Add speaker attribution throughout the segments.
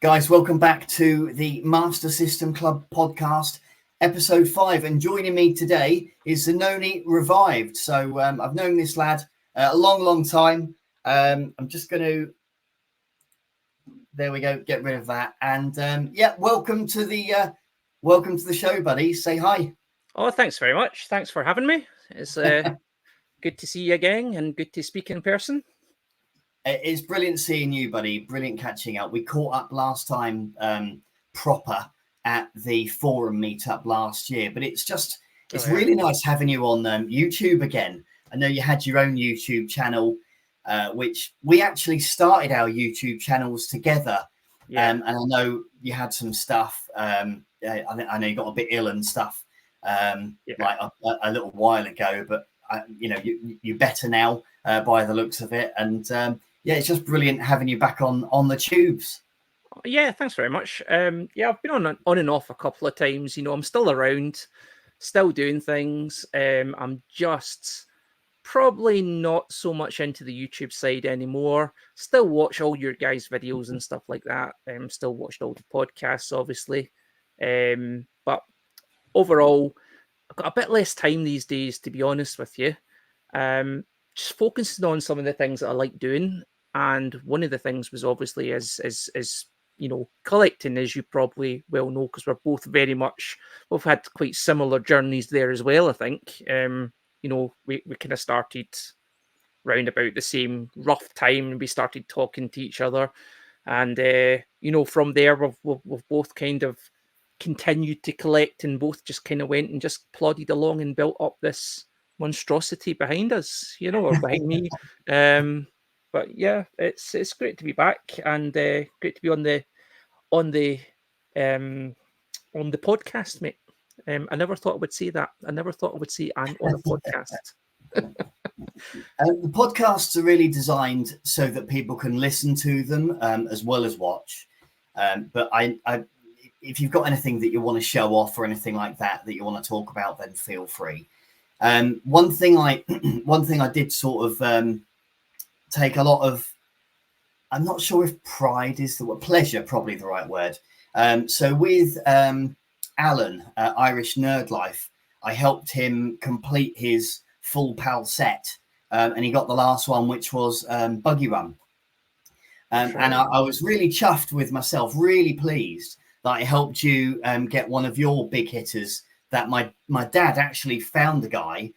Speaker 1: Guys, welcome back to the Master System Club podcast, episode 5. And joining me today is Zanoni Revived. So I've known this lad a long time. I'm just going to, there we go, get rid of that. And yeah, welcome to the show, buddy. Say hi.
Speaker 2: Oh, thanks very much. Thanks for having me. It's good to see you again and good to speak in person.
Speaker 1: It's brilliant seeing you, buddy. Brilliant catching up. We caught up last time proper at the forum meetup last year, but it's really nice having you on YouTube again. I know you had your own YouTube channel, which we actually started our YouTube channels together. And I know you had some stuff. I know you got a bit ill and stuff like a little while ago, but you're better now by the looks of it. And yeah, it's just brilliant having you back on the tubes.
Speaker 2: Yeah, thanks very much. Yeah, I've been on and off a couple of times. You know, I'm still around, still doing things. I'm just probably not so much into the YouTube side anymore. Still watch all your guys' videos and stuff like that. Still watched all the podcasts, obviously. But overall, I've got a bit less time these days, to be honest with you. Just focusing on some of the things that I like doing. And one of the things was obviously is collecting, as you probably well know, because we're both we've had quite similar journeys there as well, I think. We kind of started round about the same rough time and we started talking to each other. And, from there, we've both kind of continued to collect and both just kind of went and just plodded along and built up this monstrosity behind us, or behind me. But yeah, it's great to be back and great to be on the podcast, mate. I never thought I would say that. I never thought I would say I'm on a podcast.
Speaker 1: The podcasts are really designed so that people can listen to them as well as watch. But if you've got anything that you want to show off or anything like that you want to talk about, then feel free. One thing I did sort of take a lot of, I'm not sure if pride is the word, pleasure, probably the right word. So with Alan, Irish Nerd Life, I helped him complete his full PAL set, and he got the last one, which was Buggy Run. And I was really chuffed with myself, really pleased that I helped you get one of your big hitters. That my dad actually found a guy.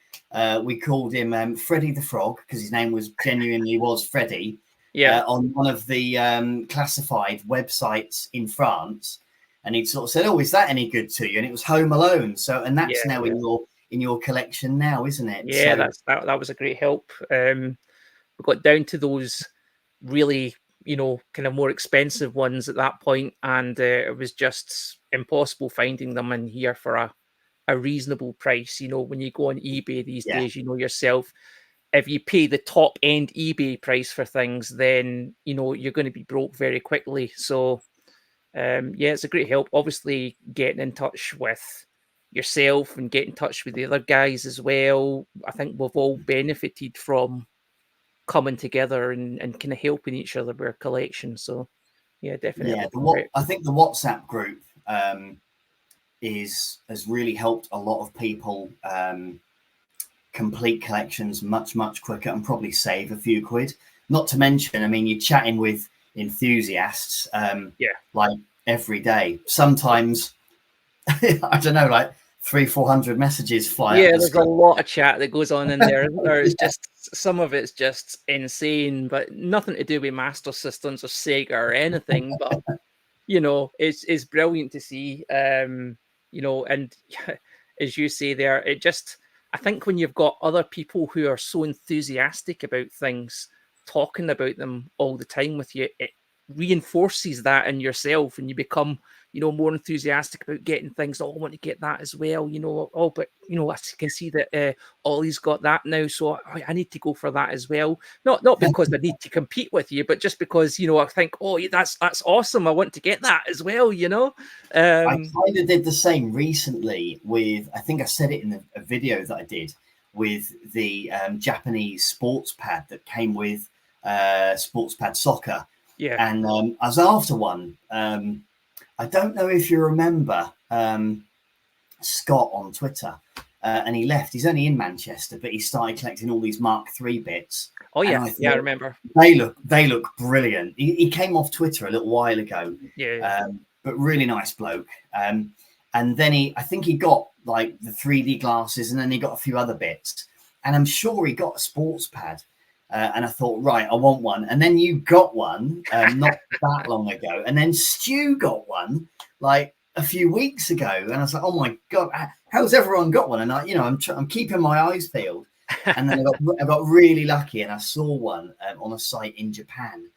Speaker 1: We called him Freddie the Frog because his name genuinely was Freddie. Yeah. On one of the classified websites in France, and he sort of said, "Oh, is that any good to you?" And it was Home Alone. So, and that's now in your collection now, isn't it?
Speaker 2: Yeah, that was a great help. We got down to those really, kind of more expensive ones at that point, and it was just impossible finding them in here for a reasonable price. When you go on eBay these days, yourself, if you pay the top end eBay price for things, then you're going to be broke very quickly. So it's a great help. Obviously, getting in touch with yourself and getting in touch with the other guys as well. I think we've all benefited from coming together and kind of helping each other with our collection. So yeah, definitely.
Speaker 1: Yeah, I think the WhatsApp group has really helped a lot of people complete collections much quicker and probably save a few quid. Not to mention, I mean, you're chatting with enthusiasts like every day. Sometimes I don't know, like 300-400 messages fly.
Speaker 2: Yeah, there's a lot of chat that goes on in there. There's just some of it's just insane, but nothing to do with Master Systems or Sega or anything. But it's brilliant to see. And as you say there, I think when you've got other people who are so enthusiastic about things, talking about them all the time with you, it reinforces that in yourself, and you become, more enthusiastic about getting things. Oh, I want to get that as well. But I can see that Ollie's got that now, so I need to go for that as well. Not because I need to compete with you, but just because I think, oh, that's awesome. I want to get that as well. I
Speaker 1: kind of did the same recently with, I think I said it in a video that I did with the Japanese sports pad that came with Sports Pad Soccer.
Speaker 2: Yeah.
Speaker 1: And I was after one. I don't know if you remember Scott on Twitter, and he left. He's only in Manchester, but he started collecting all these Mark III bits.
Speaker 2: Oh
Speaker 1: And
Speaker 2: yeah,
Speaker 1: I thought,
Speaker 2: yeah, I remember.
Speaker 1: they look brilliant. He came off Twitter a little while ago,
Speaker 2: Yeah.
Speaker 1: but really nice bloke. And then I think he got like the 3D glasses, and then he got a few other bits. And I'm sure he got a sports pad. And I thought, right, I want one. And then you got one not that long ago. And then Stu got one like a few weeks ago. And I was like, oh my God, how's everyone got one? And I'm keeping my eyes peeled. And then I got really lucky, and I saw one on a site in Japan.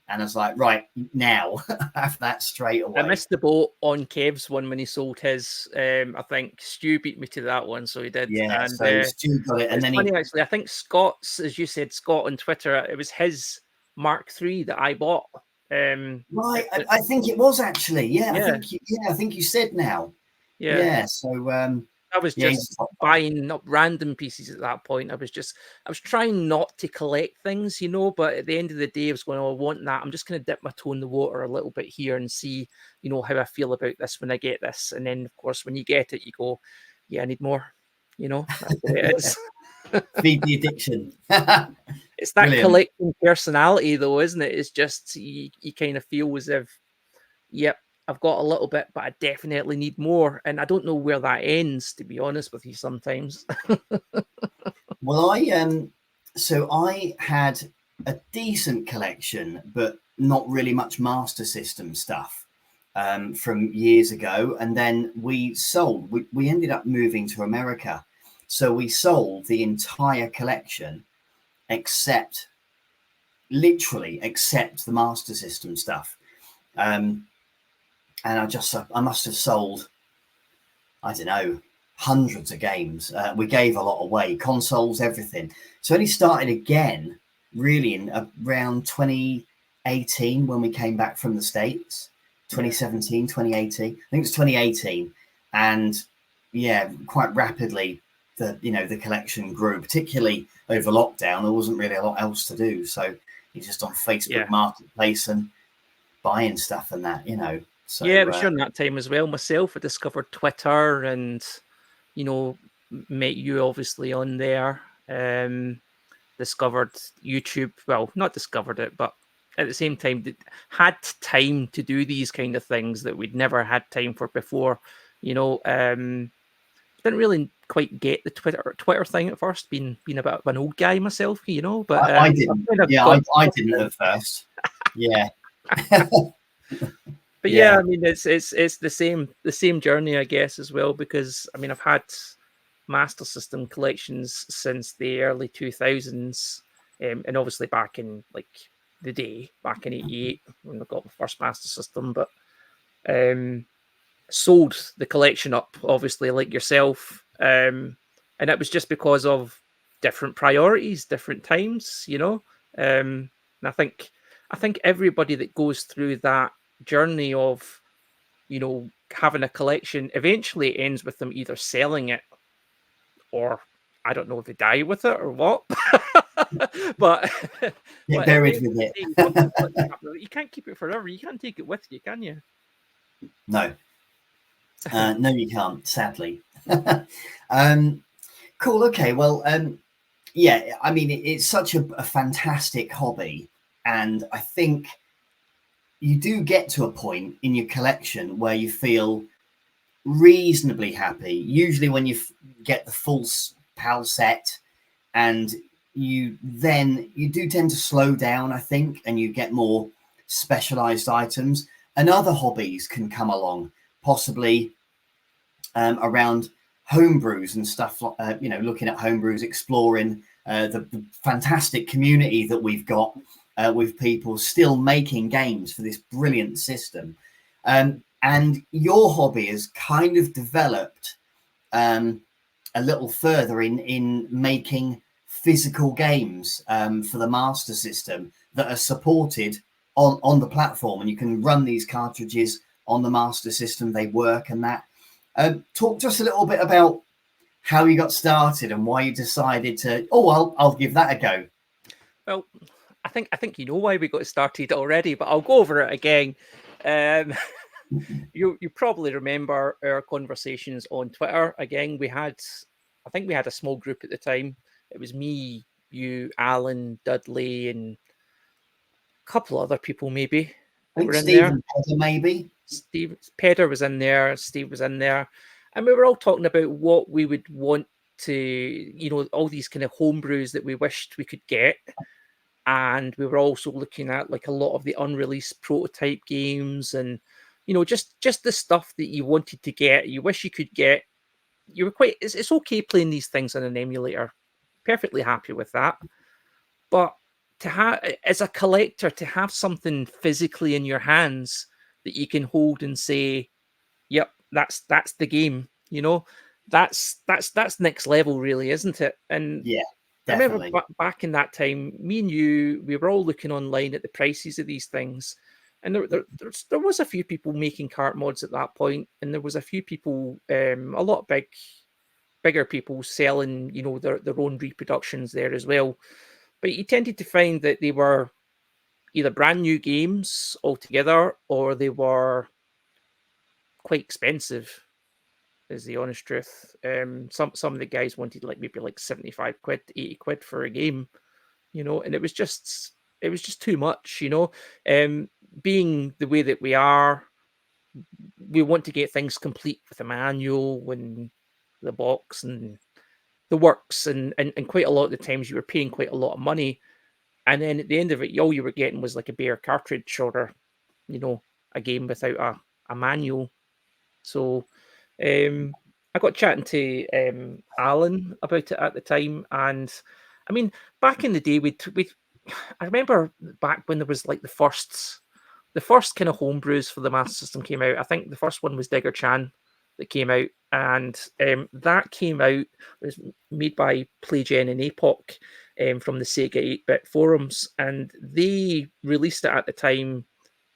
Speaker 1: And I was like, right, now, have that straight away.
Speaker 2: I missed the boat on Kev's one when he sold his. I think Stu beat me to that one, so he did.
Speaker 1: Yeah,
Speaker 2: and,
Speaker 1: so Stu got it. And then
Speaker 2: funny, actually, I think Scott's, as you said, Scott on Twitter, it was his Mark III that I bought.
Speaker 1: Right, I think it was actually. Yeah,
Speaker 2: Yeah.
Speaker 1: I think you said now.
Speaker 2: Yeah.
Speaker 1: Yeah, so
Speaker 2: I was just buying up random pieces at that point. I was trying not to collect things, but at the end of the day, I was going, oh, I want that. I'm just going to dip my toe in the water a little bit here and see, how I feel about this when I get this. And then, of course, when you get it, you go, yeah, I need more. That's the way it is.
Speaker 1: Feed the addiction.
Speaker 2: It's that collecting personality, though, isn't it? It's just, you kind of feel as if, yep, I've got a little bit, but I definitely need more. And I don't know where that ends, to be honest with you, sometimes.
Speaker 1: Well, I had a decent collection, but not really much Master System stuff from years ago. And then we ended up moving to America. So we sold the entire collection literally except the Master System stuff. And I must have sold, I don't know, hundreds of games. We gave a lot away, consoles, everything. So only started again really in around 2018 when we came back from the States. 2017, 2018. I think it was 2018. And yeah, quite rapidly the collection grew, particularly over lockdown. There wasn't really a lot else to do. So you're just on Facebook Marketplace and buying stuff and that, So,
Speaker 2: yeah, it was during that time as well. Myself, I discovered Twitter and, met you obviously on there. Discovered YouTube. Well, not discovered it, but at the same time, had time to do these kind of things that we'd never had time for before. Didn't really quite get the Twitter thing at first, being a bit of an old guy myself, but
Speaker 1: I didn't. I didn't at first. Yeah.
Speaker 2: But yeah, I mean, it's the same journey, I guess, as well, because I mean, I've had Master System collections since the early 2000s, and obviously back in like the day, back in '88 when I got the first Master System, but sold the collection up, obviously, like yourself, and it was just because of different priorities, different times, and I think everybody that goes through that journey of having a collection eventually ends with them either selling it, or I don't know if they die with it or what. but
Speaker 1: get buried with it.
Speaker 2: You can't keep it forever. You can't take it with you, can you?
Speaker 1: No. No, you can't, sadly. Cool. Okay. Well, yeah, I mean, it's such a fantastic hobby. And I think you do get to a point in your collection where you feel reasonably happy. Usually when you get the full PAL set, and you do tend to slow down, I think, and you get more specialized items, and other hobbies can come along, possibly around homebrews and stuff, looking at homebrews, exploring the fantastic community that we've got with people still making games for this brilliant system. And your hobby has kind of developed a little further in making physical games for the Master System that are supported on the platform, and you can run these cartridges on the Master System. They work and that. Talk just a little bit about how you got started and why you decided to, I'll give that a go.
Speaker 2: Well, I think you know why we got started already, but I'll go over it again. Um, you probably remember our conversations on Twitter. Again, I think we had a small group at the time. It was me, you, Alan, Dudley, and a couple other people maybe
Speaker 1: I
Speaker 2: that
Speaker 1: think
Speaker 2: were in there.
Speaker 1: Stephen Pedder, maybe.
Speaker 2: Steve Peder was in there, Steve was in there, and we were all talking about what we would want to, all these kind of homebrews that we wished we could get. And we were also looking at like a lot of the unreleased prototype games, and just the stuff that you wanted to get, you wish you could get. You were quite. It's okay playing these things on an emulator. Perfectly happy with that, but to have, as a collector, to have something physically in your hands that you can hold and say, "Yep, that's the game." That's next level, really, isn't it? And
Speaker 1: Yeah,
Speaker 2: I remember
Speaker 1: definitely.
Speaker 2: back in that time, me and you, we were all looking online at the prices of these things, and there was a few people making cart mods at that point, and there was a few people, a lot bigger people selling, their own reproductions there as well. But you tended to find that they were either brand new games altogether, or they were quite expensive. Is the honest truth. Some of the guys wanted like maybe like 75 quid, 80 quid for a game, and it was just too much. Being the way that we are, we want to get things complete with a manual and the box and the works, and quite a lot of the times you were paying quite a lot of money, and then at the end of it, all you were getting was like a bare cartridge or a game without a manual. So I got chatting to Alan about it at the time, and I mean, back in the day, we I remember back when there was like the first kind of homebrews for the Master System came out. I think the first one was Digger Chan that came out, and that came out. It was made by PlayGen and Apoc from the Sega 8-bit forums, and they released it at the time.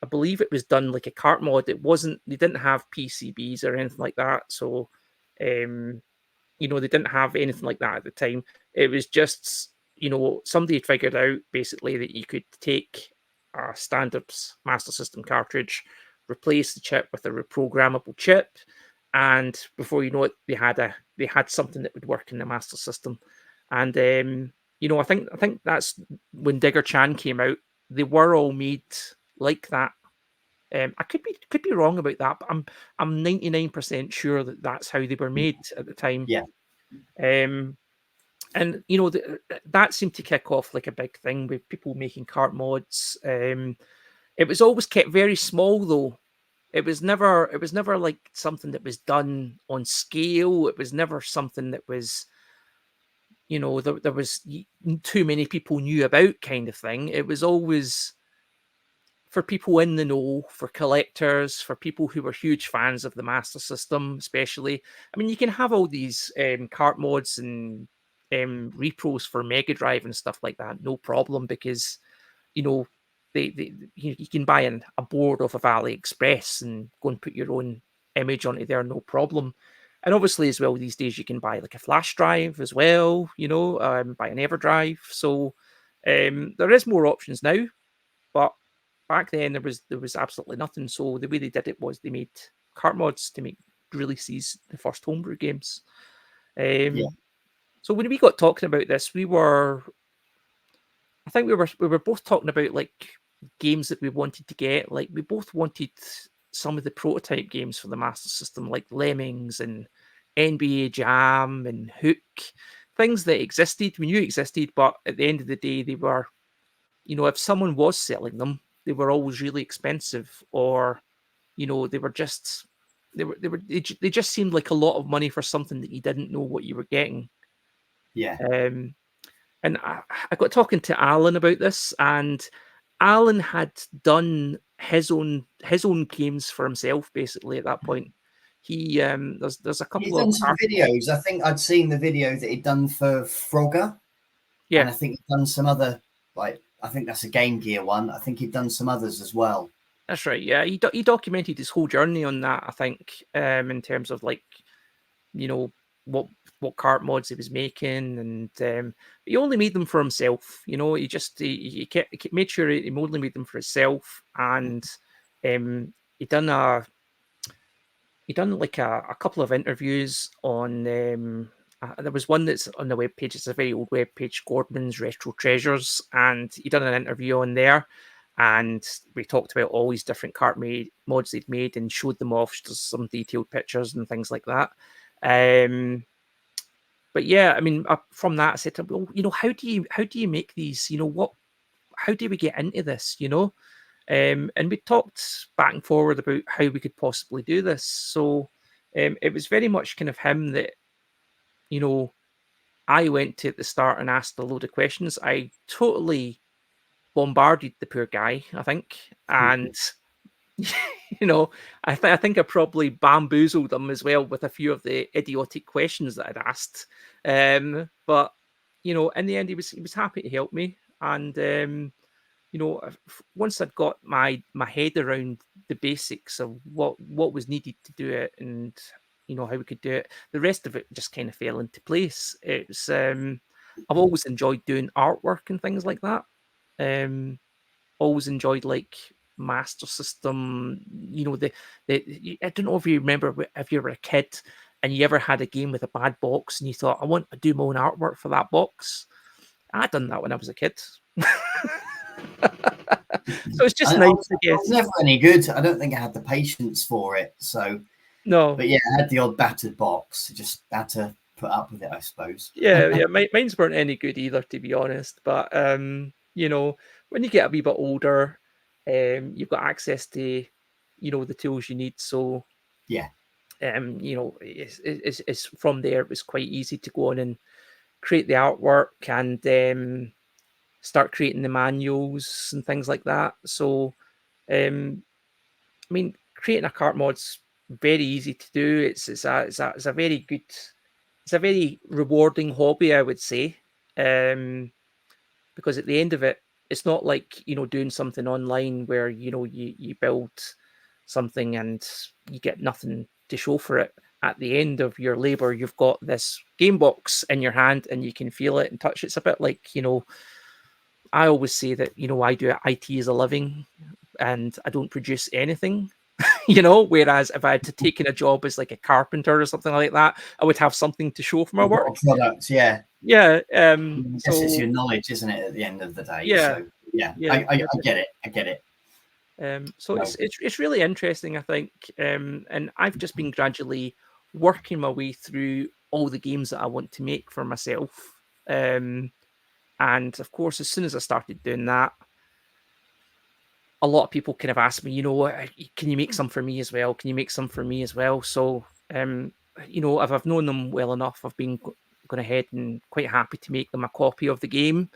Speaker 2: I believe it was done like a cart mod. It wasn't. They didn't have PCBs or anything like that, so um, they didn't have anything like that at the time. It was just, somebody had figured out basically that you could take a standard Master System cartridge, replace the chip with a reprogrammable chip, and before you know it, they had something that would work in the Master System. And I think that's when Digger Chan came out. They were all made like that. I could be wrong about that, but I'm 99% sure that that's how they were made at the time.
Speaker 1: Yeah,
Speaker 2: Um, and that seemed to kick off like a big thing with people making cart mods. It was always kept very small though. It was never like something that was done on scale. It was never something that was there was too many people knew about kind of thing. It was always for people in the know, for collectors, for people who were huge fans of the Master System, especially. I mean, you can have all these cart mods and repros for Mega Drive and stuff like that, no problem, because you know you can buy a board off of AliExpress and go and put your own image onto there, no problem. And obviously, as well, these days you can buy like a flash drive as well, buy an EverDrive. So there is more options now, but back then there was absolutely nothing. So the way they did it was they made cart mods to make releases the first homebrew games.
Speaker 1: yeah,
Speaker 2: Um, so when we got talking about this, I think we were both talking about like games that we wanted to get. Like we both wanted some of the prototype games for the Master System, like Lemmings and NBA Jam and Hook, things that existed. We knew existed, but at the end of the day, they were, if someone was selling them, they were always really expensive, or they were just they just seemed like a lot of money for something that you didn't know what you were getting.
Speaker 1: yeah,
Speaker 2: Um, and I got talking to Alan about this, and Alan had done his own games for himself basically at that point. He there's a
Speaker 1: he's
Speaker 2: couple of
Speaker 1: done some videos. I think I'd seen the video that he'd done for Frogger,
Speaker 2: yeah,
Speaker 1: and I think he'd done some other, like, I think that's a Game Gear one. I think he'd done some others as well.
Speaker 2: that's right. Yeah, he documented his whole journey on that. I think in terms of like you know what cart mods he was making, and he only made them for himself. He just he made sure he only made them for himself, and he done like a couple of interviews on. There was one that's on the webpage. It's a very old webpage, Gordman's Retro Treasures, and he done an interview on there. And we talked about all these different cart mods they'd made and showed them off, just some detailed pictures and things like that. But yeah, I mean, from that, I said to him, well, how do you make these? How do we get into this? And we talked back and forward about how we could possibly do this. So it was very much kind of him that, I went to at the start and asked a load of questions. I totally bombarded the poor guy, I think. And, I think I probably bamboozled him as well with a few of the idiotic questions that I'd asked. But, in the end, he was happy to help me. And, once I'd got my head around the basics of what was needed to do it, and how we could do it, the rest of it just kind of fell into place. It's I've always enjoyed doing artwork and things like that. Always enjoyed like Master System. I don't know if you remember if you were a kid and you ever had a game with a bad box and you thought, I want to do my own artwork for that box. I done that when I was a kid. So it's just nice, I guess.
Speaker 1: I was never any good. I don't think I had the patience for it. So
Speaker 2: no,
Speaker 1: but yeah, I had the odd battered box. Just had to put up with it, I suppose.
Speaker 2: Yeah, mine's weren't any good either, to be honest. But when you get a wee bit older, you've got access to the tools you need. So
Speaker 1: yeah,
Speaker 2: it's from there. It was quite easy to go on and create the artwork and start creating the manuals and things like that. So, I mean, creating a cart mod's very easy to do. It's a very good, it's a very rewarding hobby, I would say, because at the end of it, it's not like doing something online where you build something and you get nothing to show for it. At the end of your labor, you've got this game box in your hand and you can feel it and touch it. It's a bit like I always say that I do IT as a living and I don't produce anything. Whereas if I had to take in a job as like a carpenter or something like that, I would have something to show for my work.
Speaker 1: Products, yeah.
Speaker 2: Yeah.
Speaker 1: I guess it's your knowledge, isn't it, at the end of the day?
Speaker 2: Yeah.
Speaker 1: So yeah. I get it. I get it.
Speaker 2: So it's really interesting, I think. And I've just been gradually working my way through all the games that I want to make for myself. And of course, as soon as I started doing that, a lot of people kind of asked me, can you make some for me as well? Can you make some for me as well? So, if I've known them well enough, I've been going ahead and quite happy to make them a copy of the game.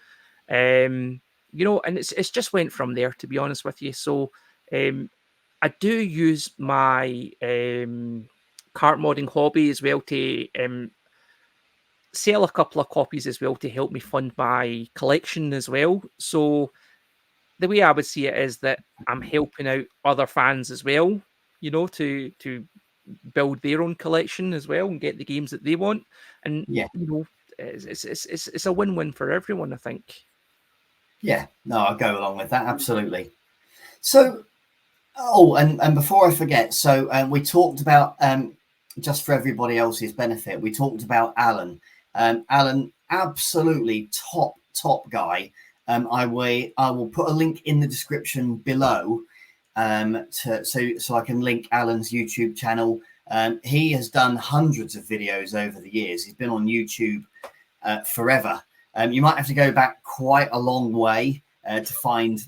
Speaker 2: And it's just went from there, to be honest with you. So, I do use my cart modding hobby as well to sell a couple of copies as well to help me fund my collection as well. So the way I would see it is that I'm helping out other fans as well, to build their own collection as well and get the games that they want. And it's a win-win for everyone, I think.
Speaker 1: Yeah, no, I'll go along with that, absolutely. So, and before I forget, so we talked about, just for everybody else's benefit, we talked about Alan. Alan, absolutely top guy. I will put a link in the description below, so I can link Alan's YouTube channel. He has done hundreds of videos over the years. He's been on YouTube forever. You might have to go back quite a long way to find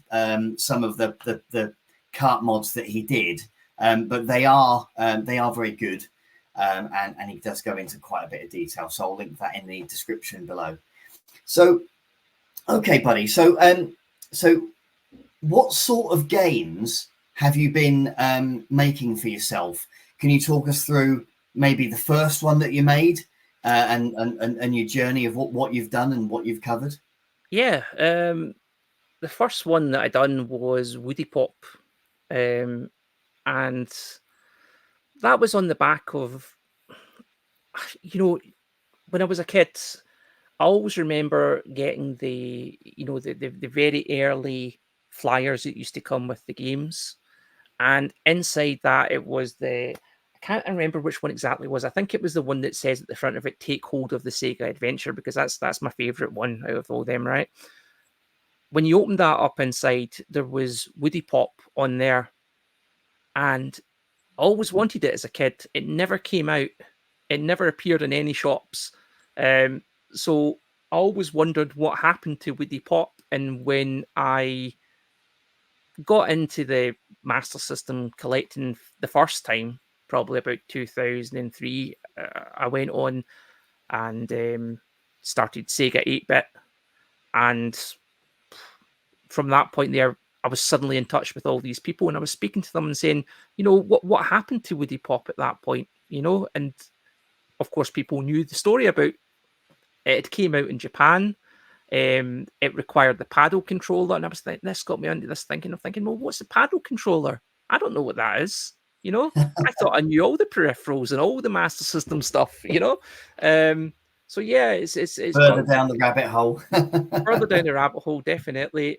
Speaker 1: some of the cart mods that he did, but they are very good, and he does go into quite a bit of detail. So I'll link that in the description below. So, okay, buddy. So, what sort of games have you been making for yourself? Can you talk us through maybe the first one that you made, and your journey of what you've done and what you've covered?
Speaker 2: Yeah, the first one that I done was Woody Pop, and that was on the back of you know, when I was a kid, I always remember getting the very early flyers that used to come with the games, and inside that it was I can't remember which one exactly it was. I think it was the one that says at the front of it, "Take hold of the Sega Adventure," because that's my favorite one out of all them. Right? When you opened that up inside, there was Woody Pop on there, and I always wanted it as a kid. It never came out. It never appeared in any shops. Um, so I always wondered what happened to Woody Pop. And when I got into the Master System collecting the first time, probably about 2003, I went on and started Sega 8-bit. And from that point there, I was suddenly in touch with all these people, and I was speaking to them and saying, what happened to Woody Pop at that point, and of course, people knew the story about it. It came out in Japan. It required the paddle controller, and I was thinking, this got me into this thinking. I'm thinking, well, what's the paddle controller? I don't know what that is. I thought I knew all the peripherals and all the Master System stuff. So yeah, it's
Speaker 1: Further
Speaker 2: got
Speaker 1: down the rabbit hole.
Speaker 2: further down the rabbit hole, definitely.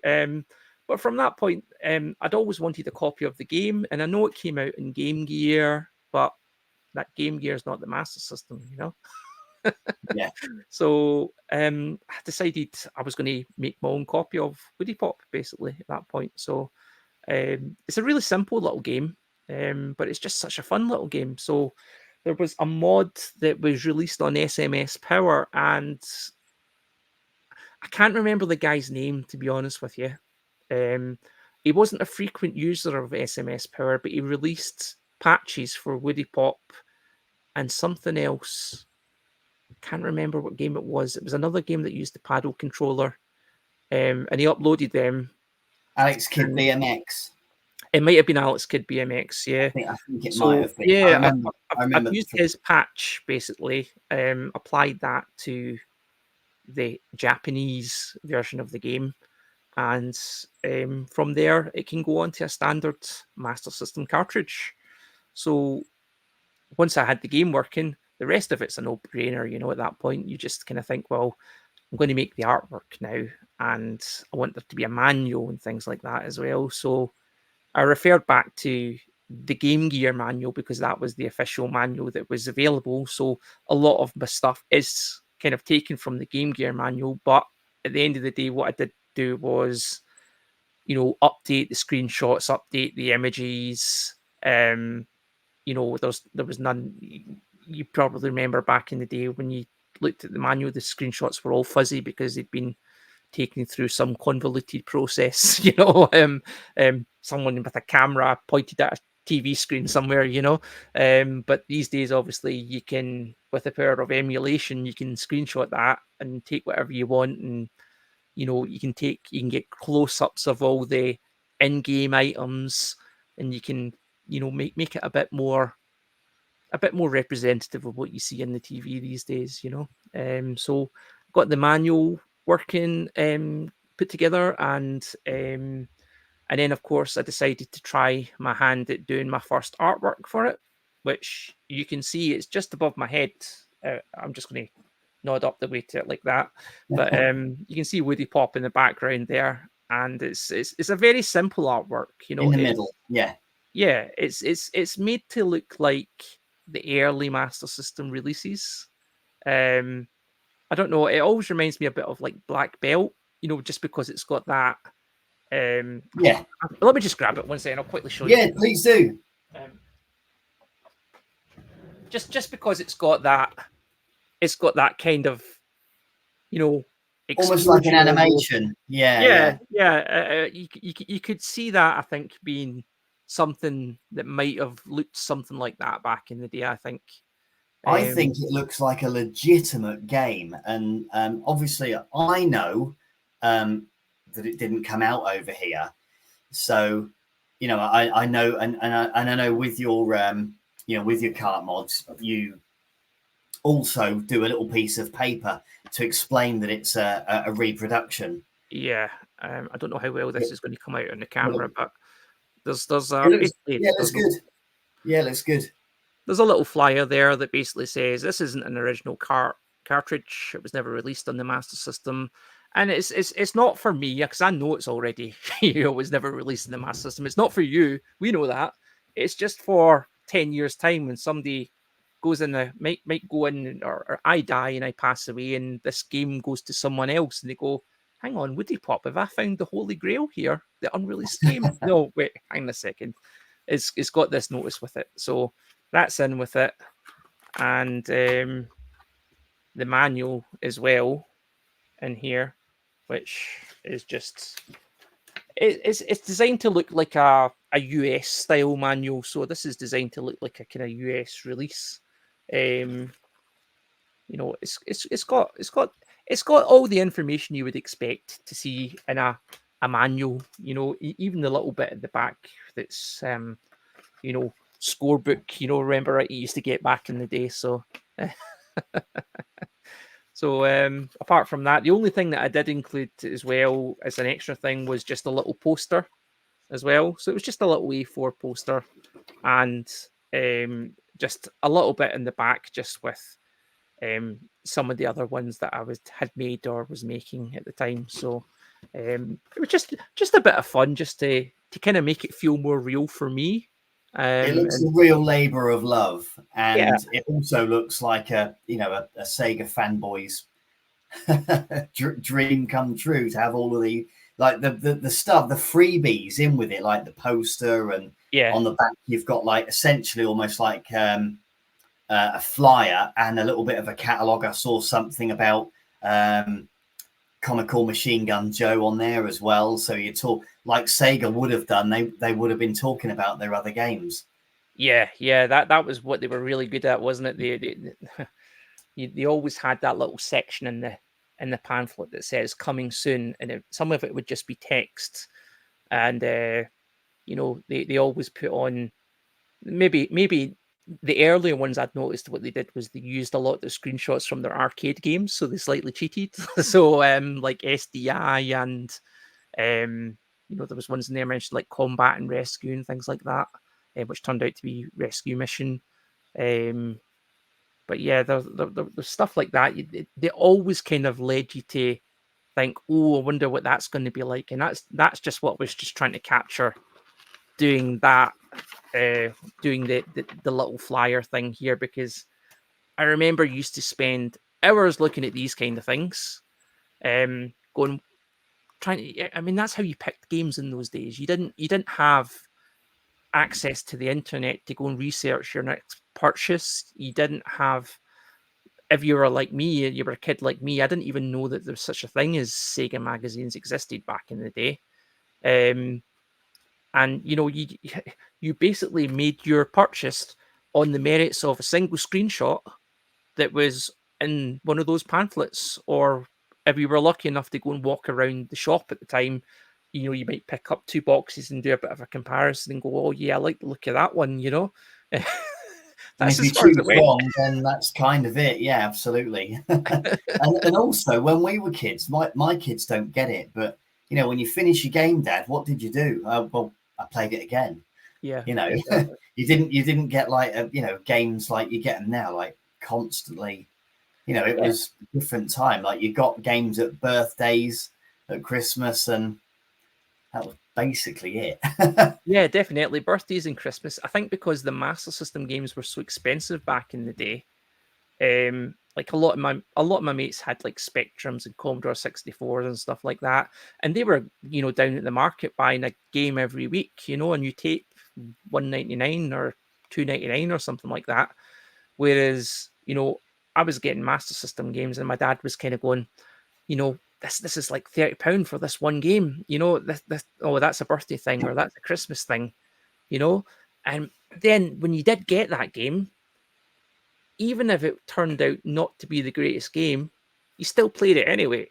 Speaker 2: But from that point, I'd always wanted a copy of the game, and I know it came out in Game Gear, but that Game Gear is not the Master System.
Speaker 1: Yeah.
Speaker 2: So I decided I was going to make my own copy of Woody Pop, basically, at that point. So it's a really simple little game, but it's just such a fun little game. So there was a mod that was released on SMS Power, and I can't remember the guy's name, to be honest with you. He wasn't a frequent user of SMS Power, but he released patches for Woody Pop and something else. Can't remember what game it was. It was another game that used the paddle controller, and he uploaded them.
Speaker 1: Alex Kidd BMX.
Speaker 2: It might have been Alex Kidd BMX, yeah.
Speaker 1: I think it might
Speaker 2: So
Speaker 1: have been.
Speaker 2: yeah,
Speaker 1: I
Speaker 2: I've
Speaker 1: remember
Speaker 2: used his patch basically, applied that to the Japanese version of the game, and from there it can go onto a standard Master System cartridge. So once I had the game working, the rest of it's a no-brainer. At that point, you just kind of think, well, I'm going to make the artwork now, and I want there to be a manual and things like that as well. So I referred back to the Game Gear manual because that was the official manual that was available. So a lot of my stuff is kind of taken from the Game Gear manual. But at the end of the day, what I did do was, update the screenshots, update the images. There was none. You probably remember back in the day when you looked at the manual, the screenshots were all fuzzy because they'd been taken through some convoluted process. Someone with a camera pointed at a TV screen somewhere. But these days, obviously, you can, with the power of emulation, you can screenshot that and take whatever you want, and you can get close-ups of all the in-game items, and you can make it a bit more representative of what you see in the TV these days. So got the manual working, put together, and then of course I decided to try my hand at doing my first artwork for it, which you can see it's just above my head. I'm just going to nod up the way to it like that, but you can see Woody Pop in the background there, and it's a very simple artwork.
Speaker 1: in the middle. Yeah.
Speaker 2: Yeah, it's made to look like the early Master System releases. I don't know. It always reminds me a bit of like Black Belt, just because it's got that.
Speaker 1: Yeah.
Speaker 2: Let me just grab it one second. I'll quickly show
Speaker 1: you.
Speaker 2: Yeah,
Speaker 1: please do.
Speaker 2: Just because it's got that kind of,
Speaker 1: almost like an animation. Yeah.
Speaker 2: You could see that. I think being something that might have looked something like that back in the day. I think
Speaker 1: it looks like a legitimate game, and obviously I know that it didn't come out over here, so I know, and I know with your with your cart mods, you also do a little piece of paper to explain that it's a reproduction.
Speaker 2: Yeah, I don't know how well this is going to come out on the camera, but there's
Speaker 1: it looks good. Yeah, it looks good.
Speaker 2: there's a little flyer there that basically says this isn't an original cartridge. It was never released on the Master System. And it's not for me, because I know it's already, it was never released in the Master System. It's not for you. We know that. It's just for 10 years' time when somebody goes in might go in, or I die and I pass away, and this game goes to someone else, and they go, hang on, Woody Pop, have I found the Holy Grail here? The unreleased game? No, wait, hang on a second. It's got this notice with it. So that's in with it. And the manual as well in here, which is just it's designed to look like a US style manual. So this is designed to look like a kind of US release. You know, it's got all the information you would expect to see in a manual. You know, even the little bit at the back that's you know, scorebook. You know, remember it used to get back in the day. So. So apart from that, the only thing that I did include as well as an extra thing was just a little poster as well. So it was just a little A4 poster and just a little bit in the back just with some of the other ones that I had made or was making at the time. So it was just a bit of fun just to kind of make it feel more real for me.
Speaker 1: It looks a real labour of love, and
Speaker 2: yeah.
Speaker 1: it also looks like a Sega fanboy's dream come true to have all of the the stuff, the freebies in with it, like the poster, and on the back you've got like essentially almost like a flyer and a little bit of a catalogue. I saw something about Comical Machine Gun Joe on there as well. So you talk like Sega would have done. They would have been talking about their other games.
Speaker 2: Yeah, that was what they were really good at, wasn't it? They always had that little section in the pamphlet that says "coming soon," and some of it would just be text, and you know, they always put on maybe the earlier ones I'd noticed what they did was they used a lot of the screenshots from their arcade games, so they slightly cheated. So like SDI and you know, there was ones in there mentioned like Combat and Rescue and things like that, which turned out to be Rescue Mission. But yeah, there's stuff like that. They always kind of led you to think, oh, I wonder what that's going to be like, and that's just what I was just trying to capture doing that. Doing the little flyer thing here, because I remember used to spend hours looking at these kind of things, going trying to. I mean, that's how you picked games in those days. You didn't have access to the internet to go and research your next purchase. You didn't have. If you were like me, you were a kid like me. I didn't even know that there was such a thing as Sega magazines existed back in the day. And you know, you basically made your purchase on the merits of a single screenshot that was in one of those pamphlets, or if you were lucky enough to go and walk around the shop at the time, you know, you might pick up two boxes and do a bit of a comparison and go, oh yeah, I like the look of that one, you know.
Speaker 1: And if you choose wrong, then that's kind of it. Yeah, absolutely. and also, when we were kids, my kids don't get it, but you know, when you finish your game, Dad, what did you do? Well, I played it again.
Speaker 2: Yeah,
Speaker 1: you know,
Speaker 2: exactly.
Speaker 1: you didn't get like games like you get them now, like constantly. You know, it was a different time. Like you got games at birthdays, at Christmas, and that was basically it.
Speaker 2: Yeah, definitely. Birthdays and Christmas. I think because the Master System games were so expensive back in the day, like a lot of my mates had like Spectrums and Commodore 64s and stuff like that, and they were, you know, down at the market buying a game every week, you know, a new tape, $1.99 or $2.99 or something like that. Whereas, you know, I was getting Master System games, and my dad was kind of going, you know, this is like £30 for this one game, you know, this oh, that's a birthday thing or that's a Christmas thing, you know. And then when you did get that game, even if it turned out not to be the greatest game, you still played it anyway.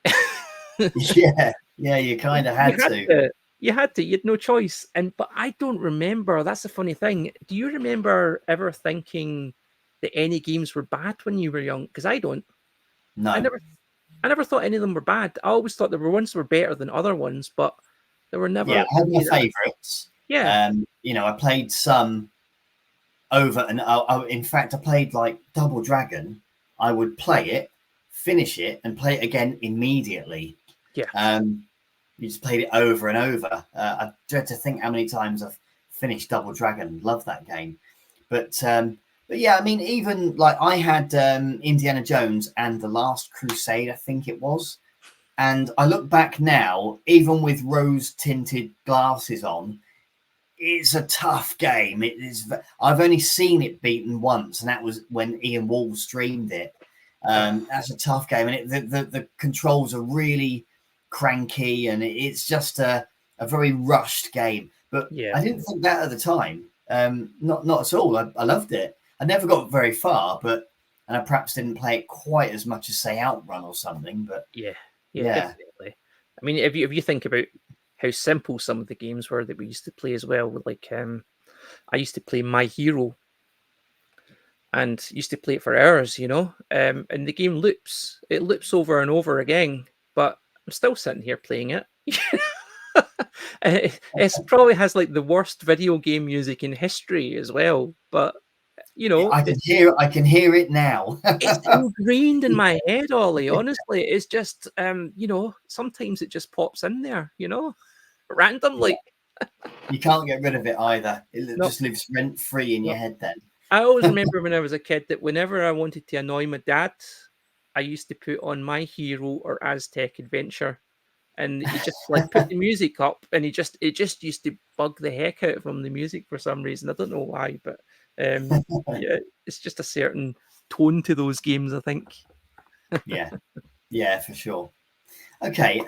Speaker 1: yeah, you kind of had to.
Speaker 2: You had to. You had no choice. But I don't remember. That's a funny thing. Do you remember ever thinking that any games were bad when you were young? Because I don't.
Speaker 1: No,
Speaker 2: I never thought any of them were bad. I always thought there were ones that were better than other ones, but there were never.
Speaker 1: Yeah, I had my favourites.
Speaker 2: Yeah.
Speaker 1: You know, I played some over and in fact, I played like Double Dragon. I would play it, finish it, and play it again immediately.
Speaker 2: Yeah.
Speaker 1: You just played it over and over. I dread to think how many times I've finished Double Dragon. Love that game, but yeah, I mean, even like I had Indiana Jones and the Last Crusade, I think it was, and I look back now, even with rose-tinted glasses on, it's a tough game. It is. I've only seen it beaten once, and that was when Ian Wall streamed it. That's a tough game, and the controls are really cranky, and it's just a very rushed game. But
Speaker 2: Yeah.
Speaker 1: I didn't think that at the time. Not at all. I loved it. I never got very far, and I perhaps didn't play it quite as much as say Outrun or something. But
Speaker 2: Yeah,
Speaker 1: yeah.
Speaker 2: definitely. I mean, if you think about how simple some of the games were that we used to play as well, like I used to play My Hero, and used to play it for hours, and the game loops. It loops over and over again, but I'm still sitting here playing it. It probably has like the worst video game music in history as well, but
Speaker 1: I can hear it now.
Speaker 2: it's ingrained in my head, Ollie. Honestly, it's just sometimes it just pops in there, randomly.
Speaker 1: You can't get rid of it either. It
Speaker 2: No,
Speaker 1: just lives rent free in
Speaker 2: no.
Speaker 1: your head then.
Speaker 2: I always remember when I was a kid that whenever I wanted to annoy my dad, I used to put on My Hero or Aztec Adventure, and he just like put the music up, and it just used to bug the heck out of him, the music, for some reason. I don't know why, but yeah, it's just a certain tone to those games, I think.
Speaker 1: Yeah, for sure. Okay,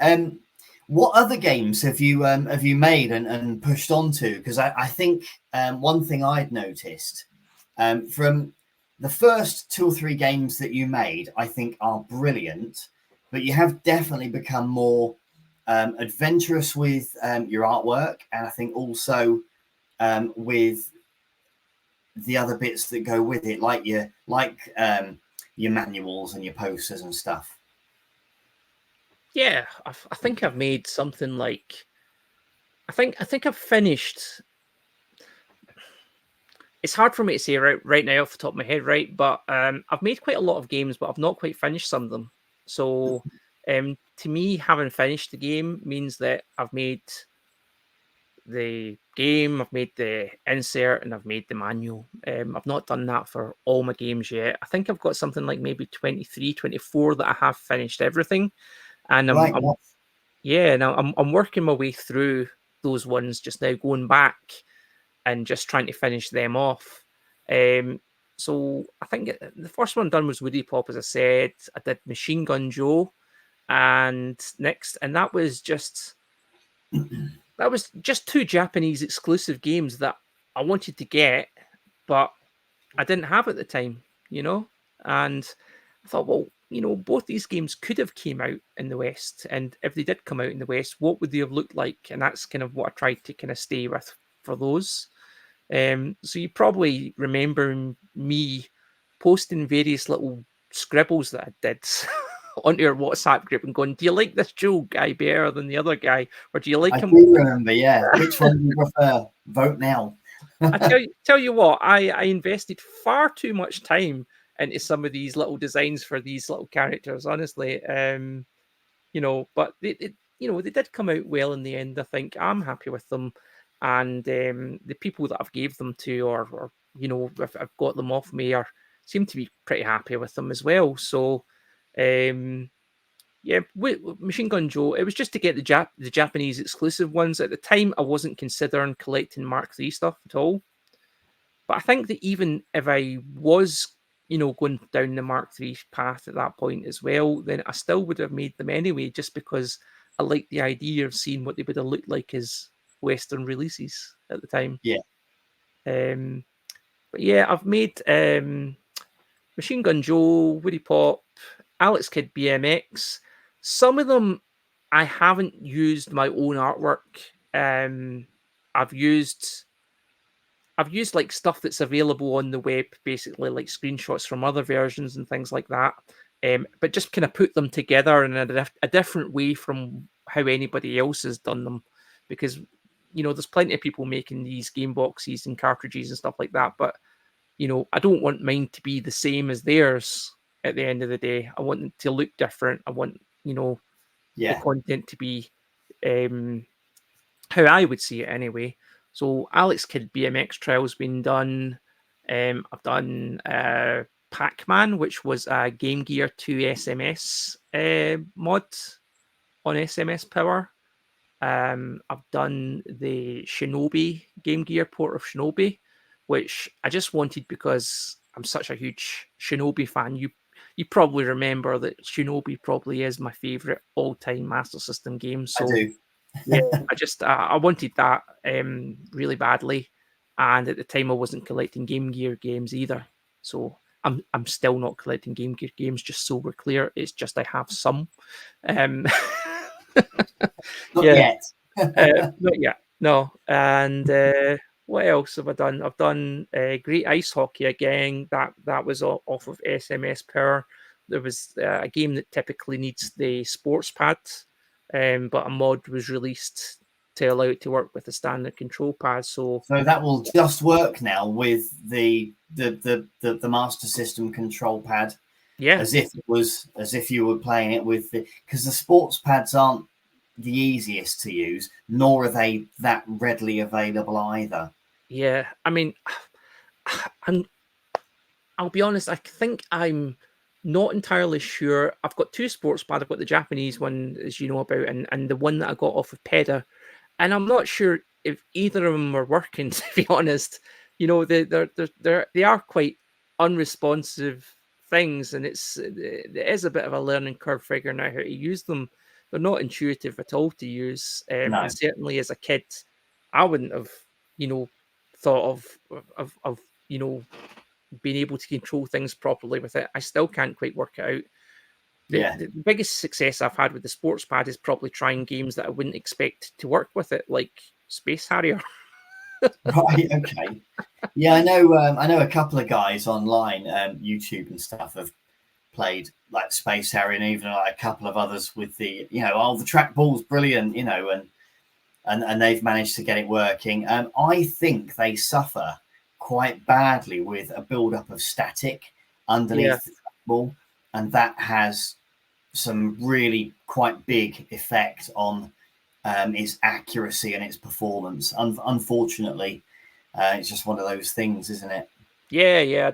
Speaker 1: what other games have you made and pushed on to? Because I think one thing I'd noticed from the first 2 or 3 games that you made, I think are brilliant, but you have definitely become more adventurous with your artwork, and I think also with the other bits that go with it, like your manuals and your posters and stuff.
Speaker 2: Yeah, I think I've made something like I think I've finished. It's hard for me to say right now off the top of my head, right? But I've made quite a lot of games, but I've not quite finished some of them. So to me, having finished the game means that I've made the game, I've made the insert, and I've made the manual. I've not done that for all my games yet. I think I've got something like maybe 23, 24 that I have finished everything. And
Speaker 1: Right.
Speaker 2: I'm working my way through those ones just now, going back and just trying to finish them off. So I think the first one done was Woody Pop, as I said. I did Machine Gun Joe, and next, and that was just 2 Japanese exclusive games that I wanted to get, but I didn't have at the time, and I thought, well, both these games could have came out in the West, and if they did come out in the West, what would they have looked like? And that's kind of what I tried to kind of stay with for those. So you probably remember me posting various little scribbles that I did onto your WhatsApp group and going, "Do you like this Joe guy better than the other guy, or do you like
Speaker 1: I
Speaker 2: him?"
Speaker 1: do remember, yeah. Which one do you prefer? Vote now.
Speaker 2: I tell you what, I invested far too much time into some of these little designs for these little characters, honestly. But they did come out well in the end. I think I'm happy with them, and the people that I've gave them to, or if I've got them off me, or seem to be pretty happy with them as well. So, yeah, with Machine Gun Joe, it was just to get the Japanese exclusive ones. At the time, I wasn't considering collecting Mark III stuff at all. But I think that even if I was, going down the Mark III path at that point as well, then I still would have made them anyway, just because I liked the idea of seeing what they would have looked like as Western releases at the time.
Speaker 1: Yeah.
Speaker 2: But yeah, I've made Machine Gun Joe, Woody Pop, Alex Kidd BMX. Some of them I haven't used my own artwork. I've used like stuff that's available on the web, basically like screenshots from other versions and things like that. But just kind of put them together in a different way from how anybody else has done them, because there's plenty of people making these game boxes and cartridges and stuff like that, but I don't want mine to be the same as theirs at the end of the day. I want them to look different. I want, the content to be how I would see it anyway. So Alex Kidd BMX Trial's been done. I've done Pac-Man, which was a Game Gear 2 SMS mod on SMS Power. I've done the Shinobi Game Gear port of Shinobi, which I just wanted because I'm such a huge Shinobi fan. You probably remember that Shinobi probably is my favorite all-time Master System game. So
Speaker 1: I do.
Speaker 2: yeah, I wanted that really badly, and at the time I wasn't collecting Game Gear games either. So I'm still not collecting Game Gear games. Just so we're clear, it's just I have some. Um,
Speaker 1: Not
Speaker 2: yeah,
Speaker 1: yet.
Speaker 2: not yet. No, and what else have I done? I've done Great Ice Hockey again. That was off of SMS Power. There was a game that typically needs the sports pad, but a mod was released to allow it to work with the standard control pad. So
Speaker 1: that will just work now with the Master System control pad.
Speaker 2: Yeah,
Speaker 1: as if you were playing it with because the sports pads aren't the easiest to use, nor are they that readily available either.
Speaker 2: Yeah, I mean, I'll be honest, I think I'm not entirely sure. I've got two sports pads. I've got the Japanese one, as you know about, and the one that I got off of Peda. And I'm not sure if either of them are working, to be honest. They are quite unresponsive things, and it is a bit of a learning curve figuring out how to use them. They're not intuitive at all to use.
Speaker 1: No.
Speaker 2: And certainly as a kid, I wouldn't have, thought of being able to control things properly with it. I still can't quite work it out. The biggest success I've had with the sports pad is probably trying games that I wouldn't expect to work with it, like Space Harrier.
Speaker 1: Right. Okay. Yeah, I know a couple of guys online, YouTube and stuff, have played like Space Harrier, and even like a couple of others with the the trackball's brilliant, and they've managed to get it working. I think they suffer quite badly with a build-up of static underneath the trackball, and that has some really quite big effect on its accuracy and its performance. Unfortunately, it's just one of those things, isn't it?
Speaker 2: Yeah, I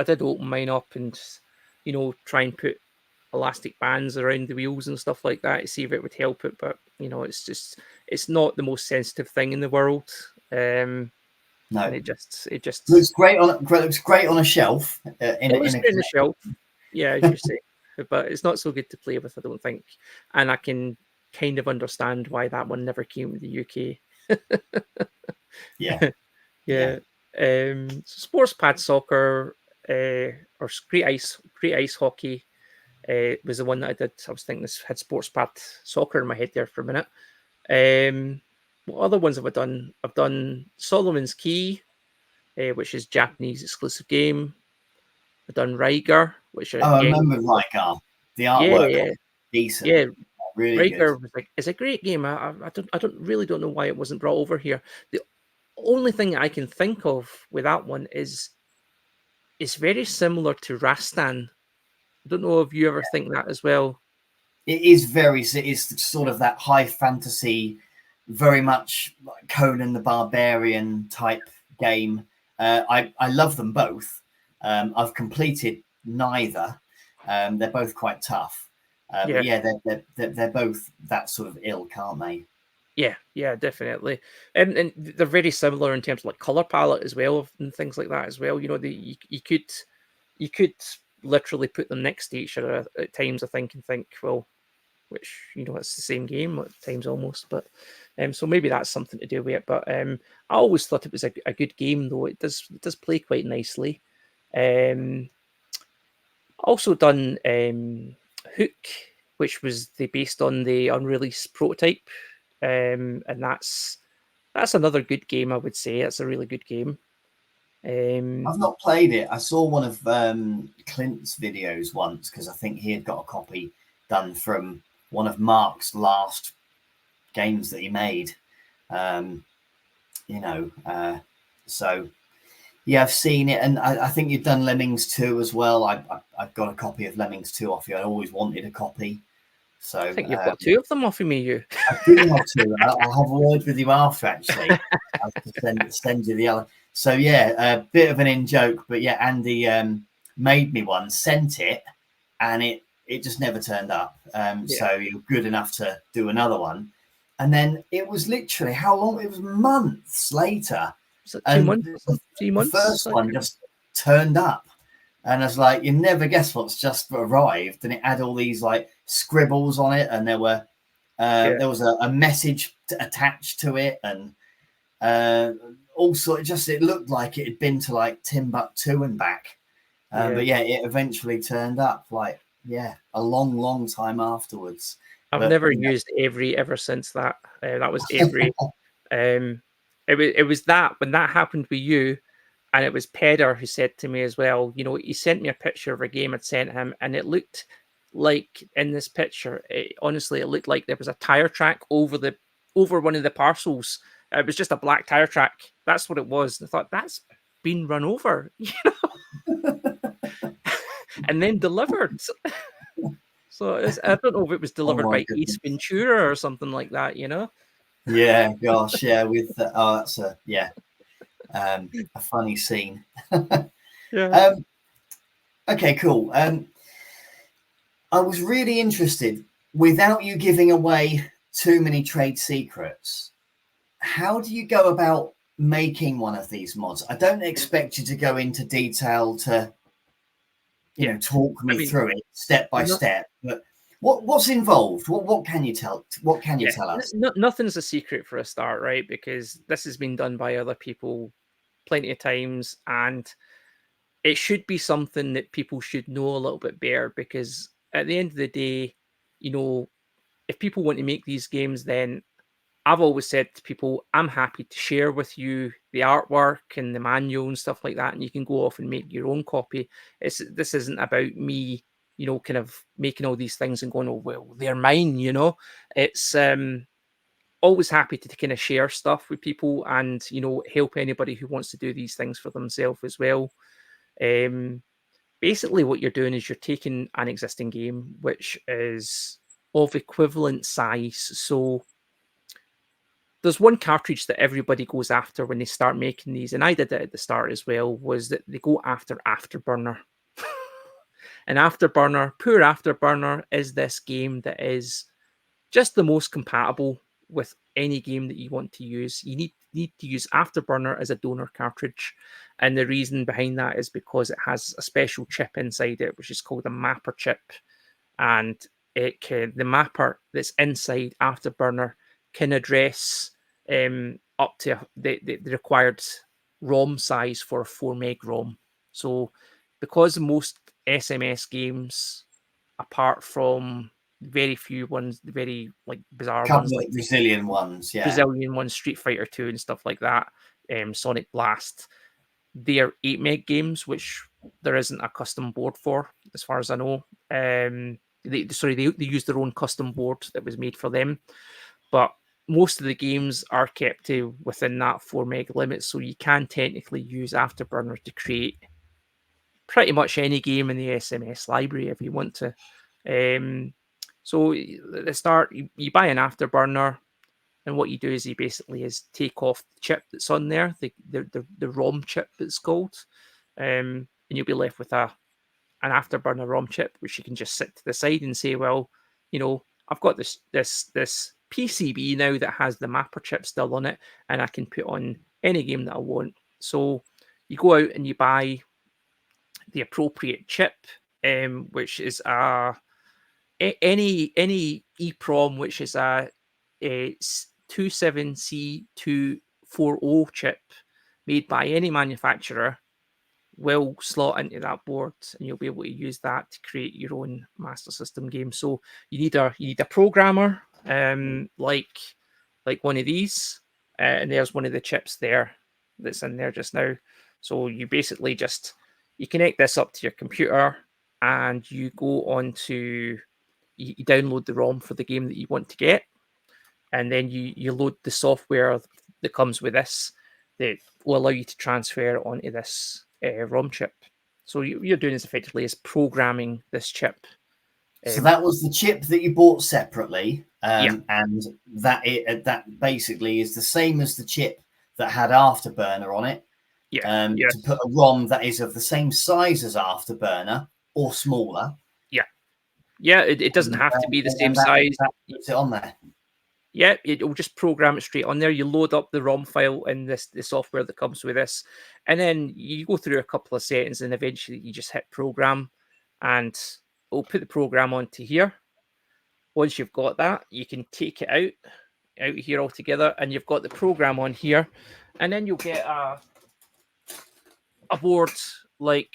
Speaker 2: did open mine up and try and put elastic bands around the wheels and stuff like that to see if it would help it, but it's not the most sensitive thing in the world.
Speaker 1: No,
Speaker 2: and it just
Speaker 1: looks great on a shelf. In
Speaker 2: the shelf, yeah, as you say, but it's not so good to play with, I don't think. And I can kind of understand why that one never came to the UK.
Speaker 1: Yeah.
Speaker 2: Sports pad soccer or Great Ice Hockey was the one that I did. I was thinking this had sports pad soccer in my head there for a minute. What other ones have I done? I've done Solomon's Key, which is Japanese exclusive game. I've done Riger, which
Speaker 1: I remember Riger. The artwork was decent.
Speaker 2: Yeah,
Speaker 1: really
Speaker 2: Riger
Speaker 1: good.
Speaker 2: it's a great game. I don't know why it wasn't brought over here. The only thing I can think of with that one is it's very similar to Rastan. I don't know if you ever think that as well.
Speaker 1: It is sort of that high fantasy, very much like Conan the Barbarian type game. I love them both. I've completed neither. They're both quite tough. But yeah, they're both that sort of ilk, aren't they?
Speaker 2: Yeah, definitely. And they're very similar in terms of like color palette as well and things like that as well. You could literally put them next to each other at times, I think, and think, well, which it's the same game at times almost. But so maybe that's something to do with it. But I always thought it was a good game, though. It does play quite nicely. Also done Hook, which was based on the unreleased prototype. And that's another good game, I would say. It's a really good game.
Speaker 1: I've not played it. I saw one of Clint's videos once because I think he had got a copy done from one of Mark's last games that he made. So Yeah, I've seen it, and I think you've done Lemmings 2 as well. I've got a copy of Lemmings 2 off you. I always wanted a copy. So
Speaker 2: I think you've got 2 of them off of me, you.
Speaker 1: I do have two. I'll have a word with you after, actually. I'll send you the other. So yeah, a bit of an in joke, but yeah, Andy made me one, sent it, and it just never turned up. So you're good enough to do another one, and then it was literally how long? It was months later,
Speaker 2: Was it 2
Speaker 1: and
Speaker 2: months or something? 3 months?
Speaker 1: the first one just turned up. And I was like, you never guess what's just arrived. And it had all these like scribbles on it, and there was a message attached to it, and also it looked like it had been to like Timbuktu and back. But yeah, it eventually turned up like a long time afterwards.
Speaker 2: I've never used Avery ever since that. That was Avery. It was that when that happened with you, and it was Pedder who said to me as well, you know, he sent me a picture of a game I'd sent him, and it looked like in this picture, honestly, it looked like there was a tire track over one of the parcels. It was just a black tire track. That's what it was. I thought that's been run over, you know, and then delivered. So I don't know if it was delivered by Ace Ventura or something like that, you know.
Speaker 1: Yeah, gosh, yeah. With that's a funny scene.
Speaker 2: Yeah.
Speaker 1: Okay, cool. I was really interested, without you giving away too many trade secrets, how do you go about making one of these mods? I don't expect you to go into detail to, talk me through it step by step, but what's involved? What can you tell? What can you tell us?
Speaker 2: Nothing's a secret for a start, right? Because this has been done by other people plenty of times, and it should be something that people should know a little bit better, because at the end of the day, you know, if people want to make these games, then I've always said to people, I'm happy to share with you the artwork and the manual and stuff like that, and you can go off and make your own copy. This isn't about me, you know, kind of making all these things and going, oh well, they're mine, you know. It's always happy to kind of share stuff with people, and you know, help anybody who wants to do these things for themselves as well. Basically what you're doing is you're taking an existing game which is of equivalent size. So there's one cartridge that everybody goes after when they start making these, and I did it at the start as well, was that they go after Afterburner. And Poor Afterburner is this game that is just the most compatible with any game that you want to use. You need to use Afterburner as a donor cartridge, and the reason behind that is because it has a special chip inside it, which is called a mapper chip, and the mapper that's inside Afterburner can address up to the required ROM size for a 4 meg ROM. So because most SMS games, apart from very few ones, the very like bizarre ones, like
Speaker 1: Brazilian ones,
Speaker 2: Street Fighter 2 and stuff like that, Sonic Blast, they are 8 meg games, which there isn't a custom board for, as far as I know. They use their own custom board that was made for them, but most of the games are kept to within that 4 meg limit, so you can technically use Afterburner to create pretty much any game in the SMS library if you want to. So at the start, you buy an Afterburner, and what you do is you basically take off the chip that's on there, the ROM chip it's called, and you'll be left with an Afterburner ROM chip, which you can just sit to the side and say, well, you know, I've got this PCB now that has the mapper chip still on it, and I can put on any game that I want. So you go out and you buy the appropriate chip, which is any EEPROM, which is a 27C240 chip made by any manufacturer, will slot into that board, and you'll be able to use that to create your own Master System game. So you need a programmer, like one of these, and there's one of the chips there that's in there just now. So you basically you connect this up to your computer, and you go on to you download the ROM for the game that you want to get, and then you load the software that comes with this, that will allow you to transfer it onto this ROM chip. So you're doing this effectively is programming this chip.
Speaker 1: So that was the chip that you bought separately,
Speaker 2: Yeah.
Speaker 1: and that basically is the same as the chip that had Afterburner on it.
Speaker 2: Yeah.
Speaker 1: To put a ROM that is of the same size as Afterburner or smaller.
Speaker 2: Yeah, it doesn't have to be the same size.
Speaker 1: That puts it on there.
Speaker 2: Yeah, it will just program it straight on there. You load up the ROM file in the software that comes with this, and then you go through a couple of settings, and eventually you just hit program, and it'll put the program onto here. Once you've got that, you can take it out here altogether, and you've got the program on here, and then you'll get a board like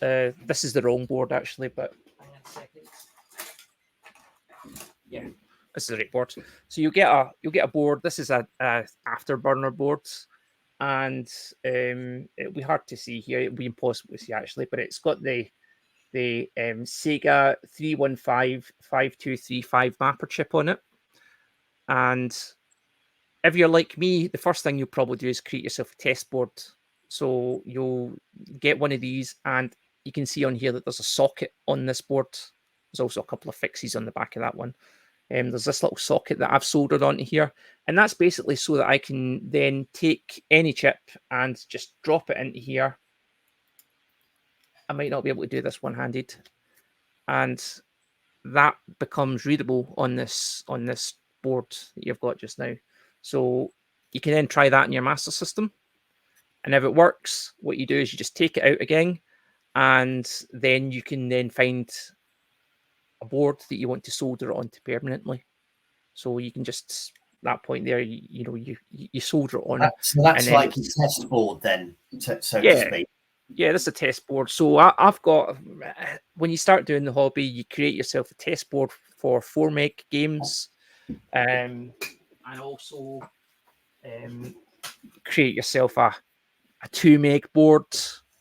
Speaker 2: this is the wrong board actually, but hang on a second. Yeah, this is the right board. So you'll get a board. This is a Afterburner board, and it'll be hard to see here. It'll be impossible to see actually, but it's got the Sega 315-5235 mapper chip on it. And if you're like me, the first thing you'll probably do is create yourself a test board. So you'll get one of these, and you can see on here that there's a socket on this board. There's also a couple of fixes on the back of that one. There's this little socket that I've soldered onto here, and that's basically so that I can then take any chip and just drop it into here. I might not be able to do this one-handed, and that becomes readable on this board that you've got just now. So you can then try that in your master system, and if it works, what you do is you just take it out again, and then you can then find a board that you want to solder it onto permanently. So you can just that point there, you solder it on.
Speaker 1: So that's like a test board then, so to speak.
Speaker 2: Yeah, this is a test board. So I've got, when you start doing the hobby, you create yourself a test board for 4 meg games, and also create yourself a 2 meg board,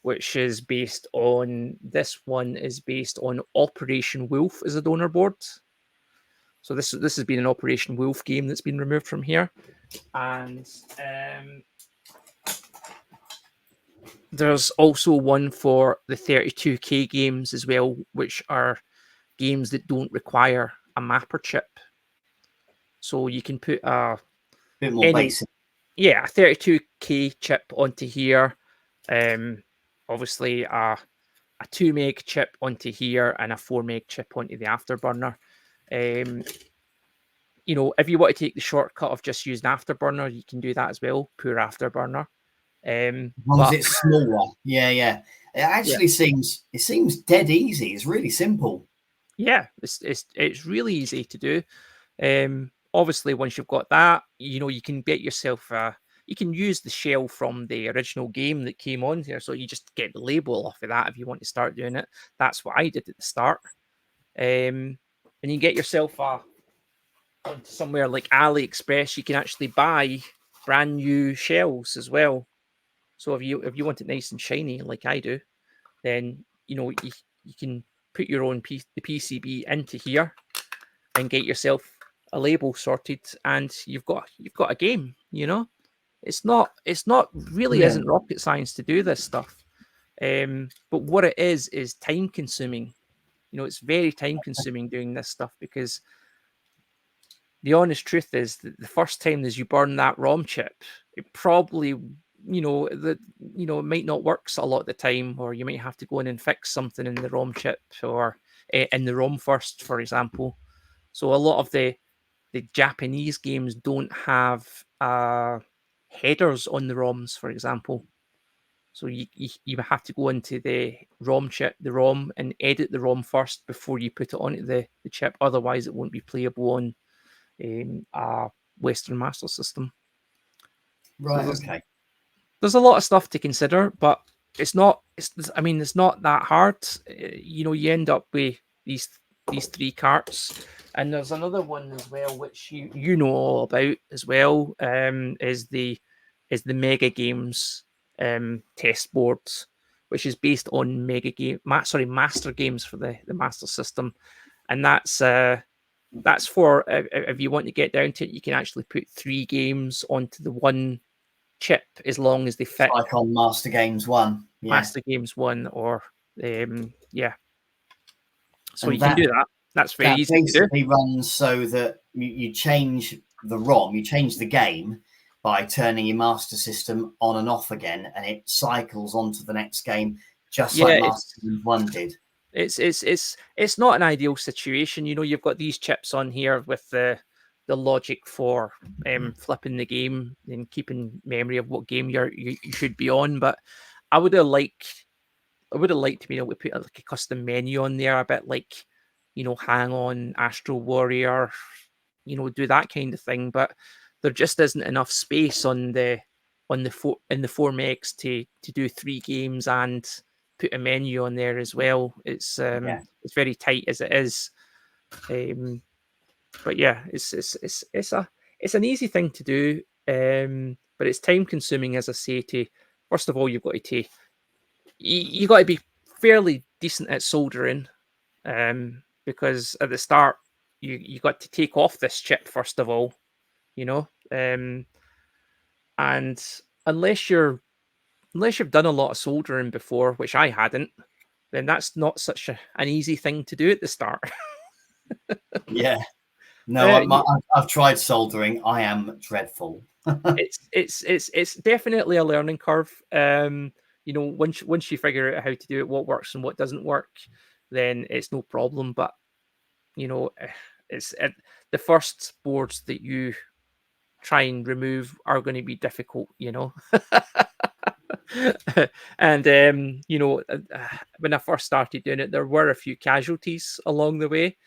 Speaker 2: which is based on, this one is based on Operation Wolf as a donor board. So this has been an Operation Wolf game that's been removed from here. And there's also one for the 32K games as well, which are games that don't require a mapper chip. So you can put a
Speaker 1: bit more basic.
Speaker 2: Yeah, a 32K chip onto here. Obviously a 2 meg chip onto here, and a 4 meg chip onto the Afterburner. If you want to take the shortcut of just using Afterburner, you can do that as well. Pure Afterburner.
Speaker 1: As long as it's smaller. Yeah. It actually seems dead easy. It's really simple.
Speaker 2: Yeah, it's really easy to do. Obviously, once you've got that, you can get yourself you can use the shell from the original game that came on here. So you just get the label off of that if you want to start doing it. That's what I did at the start. And you get yourself somewhere like AliExpress, you can actually buy brand new shells as well. So if you want it nice and shiny like I do, then you can put your own the PCB into here and get yourself a label sorted, and you've got a game. It's not really isn't rocket science to do this stuff, but what it is time consuming. It's very time consuming doing this stuff, because the honest truth is that the first time as you burn that ROM chip, it probably it might not work a lot of the time, or you might have to go in and fix something in the ROM chip or in the ROM first, for example. So a lot of the Japanese games don't have headers on the ROMs, for example. So you have to go into the ROM chip, the ROM, and edit the ROM first before you put it onto the chip. Otherwise, it won't be playable on a Western Master System.
Speaker 1: Right.
Speaker 2: So
Speaker 1: okay.
Speaker 2: There's a lot of stuff to consider, but it's not that hard. You end up with these 3 carts, and there's another one as well which you know all about as well. Is the Mega Games test board, which is based on Master Games for the Master System, and that's for if you want to get down to it, you can actually put 3 games onto the one chip as long as they fit.
Speaker 1: Like on Master Games 1. Yeah.
Speaker 2: Master Games 1 or yeah. So
Speaker 1: And
Speaker 2: you can do that. That's very
Speaker 1: that
Speaker 2: easy to do.
Speaker 1: basically runs so that you change the ROM, you change the game by turning your master system on and off again, and it cycles onto the next game just like Master Games 1 did.
Speaker 2: It's not an ideal situation. You know, you've got these chips on here with the logic for flipping the game and keeping memory of what game you should be on. But I would have liked to be able to put like a custom menu on there, a bit like, you know, Hang On, Astro Warrior, you know, do that kind of thing. But there just isn't enough space in the 4 megs to do 3 games and put a menu on there as well. It's very tight as it is. But yeah, it's an easy thing to do. But it's time consuming, as I say. To first of all, you've got to you got to be fairly decent at soldering, because at the start you got to take off this chip first of all, you know, and unless you've done a lot of soldering before, which I hadn't, then that's not such an easy thing to do at the start.
Speaker 1: Yeah. No, I've tried soldering. I am dreadful.
Speaker 2: It's definitely a learning curve. You know, once you figure out how to do it, what works and what doesn't work, then it's no problem. But you know, the first boards that you try and remove are going to be difficult. You know. And you know, when I first started doing it, there were a few casualties along the way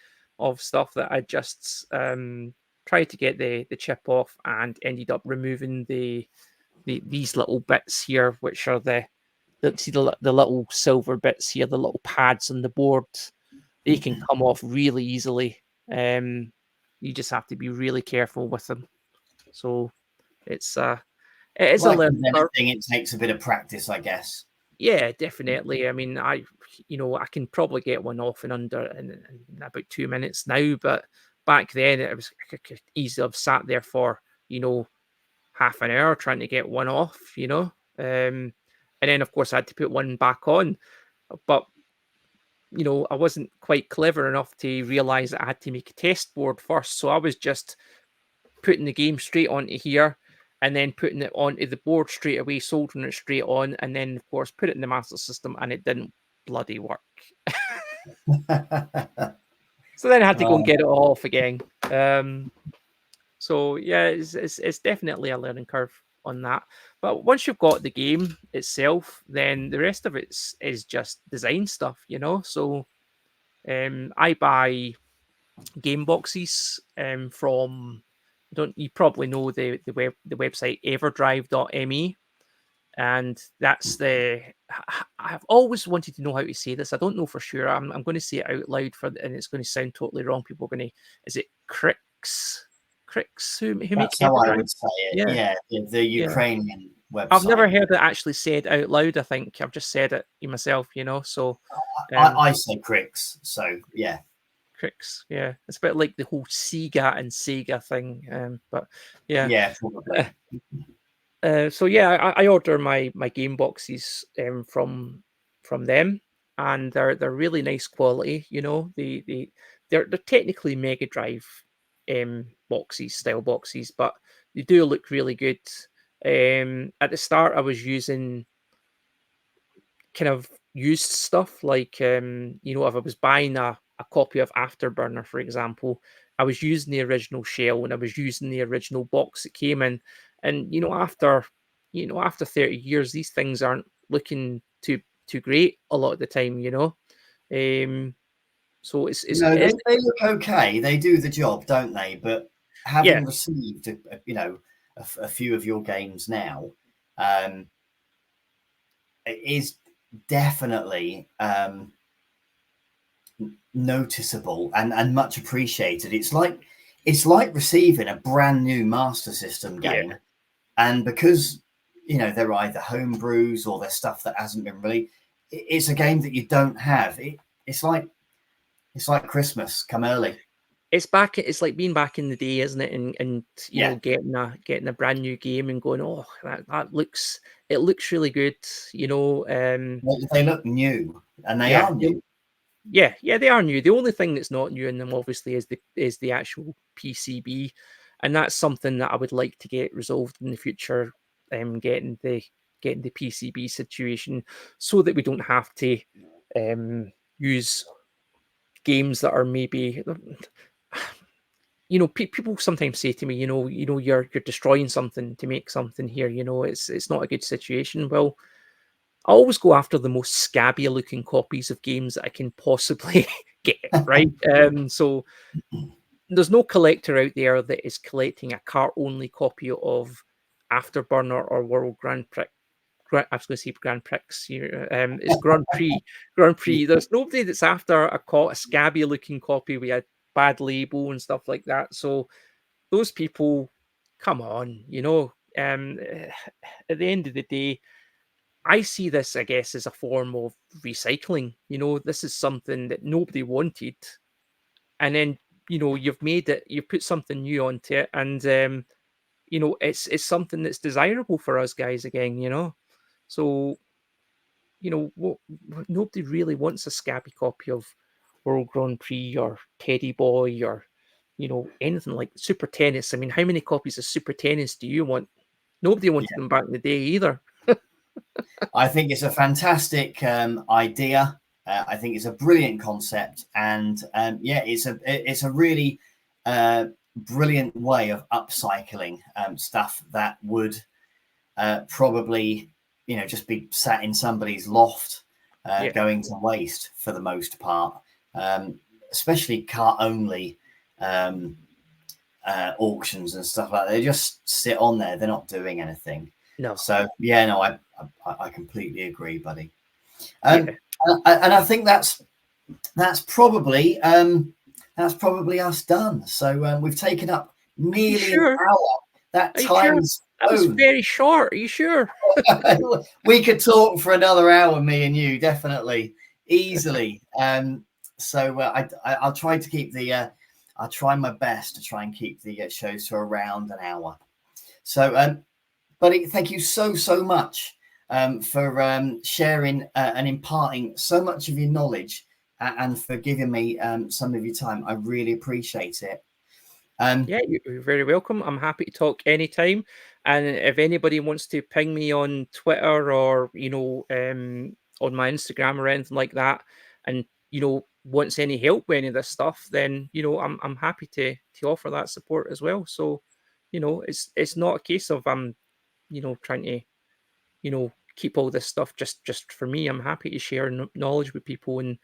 Speaker 2: of stuff that I just tried to get the chip off and ended up removing these little bits here, which are the little silver bits here, the little pads on the board. They can come off really easily. You just have to be really careful with them. So it is like a learning curve.
Speaker 1: It takes a bit of practice, I guess.
Speaker 2: Yeah, definitely. I mean, I can probably get one off in about 2 minutes now, but back then I could easily have sat there for, you know, half an hour trying to get one off, you know. And then of course I had to put one back on. But you know, I wasn't quite clever enough to realize that I had to make a test board first. So I was just putting the game straight onto here and then putting it onto the board straight away, soldering it straight on, and then of course put it in the master system, and it didn't bloody work. So then I had to go and get it off again. So yeah, it's definitely a learning curve on that. But once you've got the game itself, then the rest of it is just design stuff, you know. So I buy game boxes from, you probably know the website everdrive.me, and that's I've always wanted to know how to say this. I don't know for sure. I'm going to say it out loud and it's going to sound totally wrong. People are going to, is it Crix who makes
Speaker 1: how
Speaker 2: Everdrive?
Speaker 1: I would say it. Yeah, the Ukrainian website.
Speaker 2: I've never heard it actually said out loud. I think I've just said it myself, you know. So
Speaker 1: I say Crix. So yeah.
Speaker 2: Crix, yeah, it's a bit like the whole Sega and Sega thing, but
Speaker 1: yeah, probably.
Speaker 2: So yeah, I order my game boxes from them, and they're really nice quality. You know, they're technically Mega Drive style boxes, but they do look really good. At the start, I was using kind of used stuff like you know, if I was buying a copy of Afterburner, for example, I was using the original shell and I was using the original box it came in. And you know, after 30 years, these things aren't looking too great a lot of the time, you know. So it's
Speaker 1: they look okay. They do the job, don't they? But having received a few of your games now, it is definitely noticeable and much appreciated. It's like receiving a brand new Master System game, and because they're either homebrews or they're stuff that hasn't been released, it's a game that you don't have. It's like Christmas come early.
Speaker 2: it's back. It's like being back in the day, isn't it? And you
Speaker 1: Yeah.
Speaker 2: know, getting a brand new game and going, oh, that looks really good. You know,
Speaker 1: Well, they look new, and they
Speaker 2: yeah,
Speaker 1: are new.
Speaker 2: yeah, they are new. The only thing that's not new in them, obviously, is the actual PCB, and that's something that I would like to get resolved in the future. Getting the PCB situation so that we don't have to use games that are maybe you know, people sometimes say to me, you're destroying something to make something here. You know, it's not a good situation. Well, I always go after the most scabby looking copies of games that I can possibly get. Right. So there's no collector out there that is collecting a cart only copy of Afterburner or World Grand Prix. I was going to say Grand Prix here. It's Grand Prix. Grand Prix. There's nobody that's after a scabby looking copy with a bad label and stuff like that. So those people, come on, at the end of the day, I see this, I guess, as a form of recycling. You know, this is something that nobody wanted, and then you've made it, you've put something new onto it, and it's something that's desirable for us guys again. So nobody really wants a scabby copy of World Grand Prix or Teddy Boy or anything like Super Tennis. I mean, how many copies of Super Tennis do you want? Nobody wanted them back in the day either.
Speaker 1: I think it's a fantastic idea. I think it's a brilliant concept, and yeah, it's a really brilliant way of upcycling stuff that would probably just be sat in somebody's loft
Speaker 2: Yeah.
Speaker 1: going to waste for the most part, especially cart only auctions and stuff like that. They just sit on there, they're not doing anything.
Speaker 2: No.
Speaker 1: So yeah, no, I completely agree, buddy.
Speaker 2: Yeah.
Speaker 1: And I think that's probably us done. So we've taken up nearly an hour. That time's
Speaker 2: That was very short. Are you sure?
Speaker 1: We could talk for another hour, me and you, definitely, easily. So I'll try to keep I'll try my best to try and keep the shows to around an hour. So, buddy, thank you so much for sharing and imparting so much of your knowledge and for giving me some of your time. I really appreciate it.
Speaker 2: Yeah, you're very welcome. I'm happy to talk anytime. And if anybody wants to ping me on Twitter or, on my Instagram or anything like that, and, wants any help with any of this stuff, then, I'm happy to offer that support as well. So, it's not a case of I'm, trying to, keep all this stuff just for me. I'm happy to share knowledge with people and,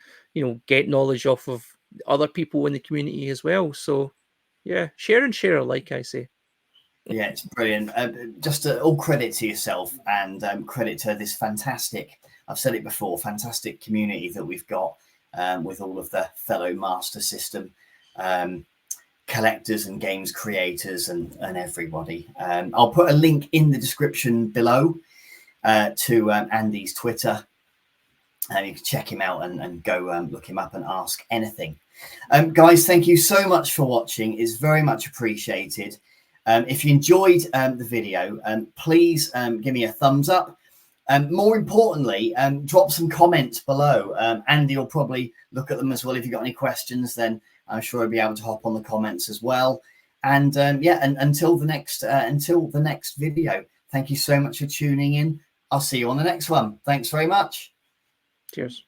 Speaker 2: get knowledge off of other people in the community as well. So, yeah, share and share alike, I say.
Speaker 1: Yeah, it's brilliant. Just all credit to yourself and credit to this fantastic, I've said it before, fantastic community that we've got with all of the fellow Master System collectors and games creators and everybody. I'll put a link in the description below to Andy's Twitter. You can check him out and go look him up and ask anything. Guys, thank you so much for watching. It's very much appreciated. If you enjoyed the video, please give me a thumbs up. More importantly, drop some comments below. Andy will probably look at them as well. If you've got any questions, then I'm sure he'll be able to hop on the comments as well. And yeah, and until the next video, thank you so much for tuning in. I'll see you on the next one. Thanks very much.
Speaker 2: Cheers.